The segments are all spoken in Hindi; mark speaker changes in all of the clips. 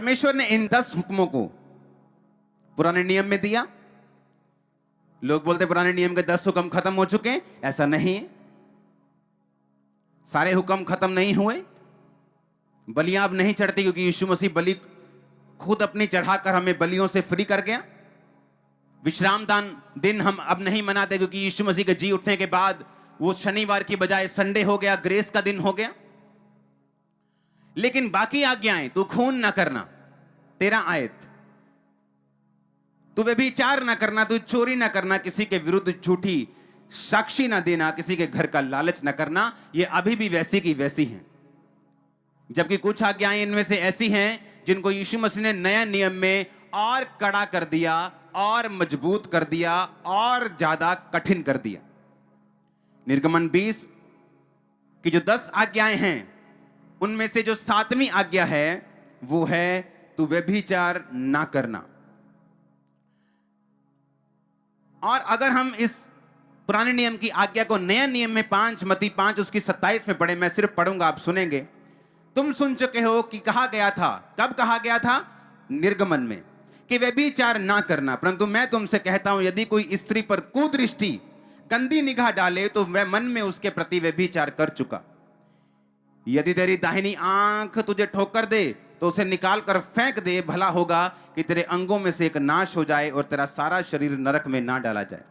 Speaker 1: परमेश्वर ने इन 10 हुक्मों को पुराने नियम में दिया। लोग बोलते पुराने नियम के 10 हुक्म खत्म हो चुके हैं, ऐसा नहीं है। सारे हुक्म खत्म नहीं हुए। बलियां अब नहीं चढ़ती क्योंकि यीशु मसीह बलि खुद अपनी चढ़ाकर हमें बलियों से फ्री कर गया। विश्राम दान दिन हम अब नहीं मनाते क्योंकि यीशु मसीह के जी उठने के बाद वो शनिवार की बजाय संडे हो गया, ग्रेस का दिन हो गया। लेकिन बाकी आज्ञाएं, तू खून ना करना 13 आयत, तू व्यभिचार ना करना, तू चोरी ना करना, किसी के विरुद्ध झूठी साक्षी ना देना, किसी के घर का लालच ना करना, ये अभी भी वैसी की वैसी हैं। जबकि कुछ आज्ञाएं इनमें से ऐसी हैं जिनको यीशु मसीह ने नया नियम में और कड़ा कर दिया, और मजबूत कर दिया, और ज्यादा कठिन कर दिया। निर्गमन 20 की जो 10 आज्ञाएं हैं उनमें से जो 7वीं आज्ञा है वो है तू व्यभिचार ना करना। और अगर हम इस पुराने नियम की आज्ञा को नया नियम में 5 मत्ती 5 उसकी 27 में पढ़े, मैं सिर्फ पढ़ूंगा, आप सुनेंगे। तुम सुन चुके हो कि कहा गया था, कब कहा गया था? निर्गमन में, कि व्यभिचार ना करना, परंतु मैं तुमसे कहता हूं यदि कोई स्त्री पर कुदृष्टि गंदी निगाह डाले तो वह मन में उसके प्रति व्यभिचार कर चुका। यदि तेरी दाहिनी आंख तुझे ठोकर दे तो उसे निकाल कर फेंक दे, भला होगा कि तेरे अंगों में से एक नाश हो जाए और तेरा सारा शरीर नरक में ना डाला जाए।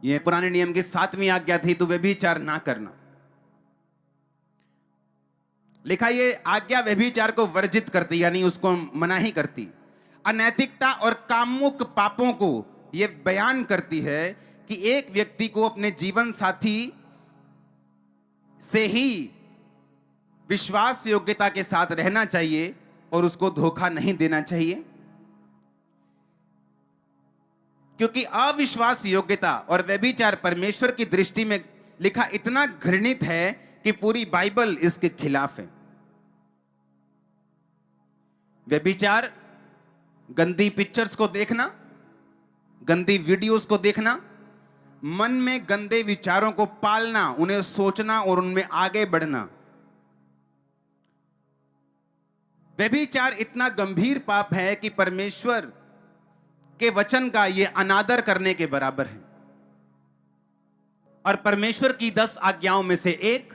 Speaker 1: यह पुराने नियम की 7वीं आज्ञा थी, तू व्यभिचार ना करना। लिखा ये आज्ञा व्यभिचार को वर्जित करती, यानी उसको मना ही करती। अनैतिकता और कामुक पापों को यह बयान करती है कि एक व्यक्ति को अपने जीवन साथी से ही विश्वास योग्यता के साथ रहना चाहिए और उसको धोखा नहीं देना चाहिए, क्योंकि अविश्वास योग्यता और व्यभिचार परमेश्वर की दृष्टि में लिखा इतना घृणित है कि पूरी बाइबल इसके खिलाफ है। व्यभिचार, गंदी पिक्चर्स को देखना, गंदी वीडियोस को देखना, मन में गंदे विचारों को पालना, उन्हें सोचना और उनमें आगे बढ़ना। व्यभिचार इतना गंभीर पाप है कि परमेश्वर के वचन का यह अनादर करने के बराबर है और परमेश्वर की 10 आज्ञाओं में से एक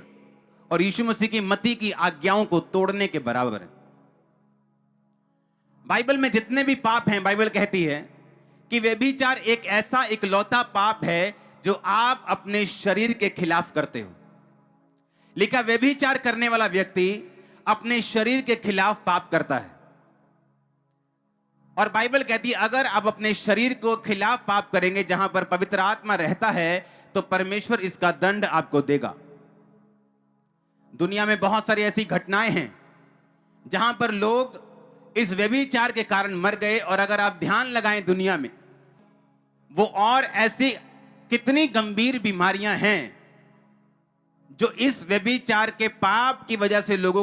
Speaker 1: और यीशु मसीह की मत्ती की आज्ञाओं को तोड़ने के बराबर है। बाइबल में जितने भी पाप हैं, बाइबल कहती है कि व्यभिचार एक ऐसा इकलौता पाप है जो आप अपने शरीर के खिलाफ करते हो। लिखा व्यभिचार करने वाला व्यक्ति अपने शरीर के खिलाफ पाप करता है। और बाइबल कहती है अगर आप अपने शरीर को खिलाफ पाप करेंगे जहां पर पवित्र आत्मा रहता है तो परमेश्वर इसका दंड आपको देगा। दुनिया में बहुत सारी ऐसी घटनाएं हैं जहां पर लोग इस व्यभिचार के कारण मर गए, और अगर आप ध्यान लगाएं दुनिया में वो और ऐसी कितनी गंभीर बीमारियां हैं जो इस व्यभिचार के पाप की वजह से लोगों को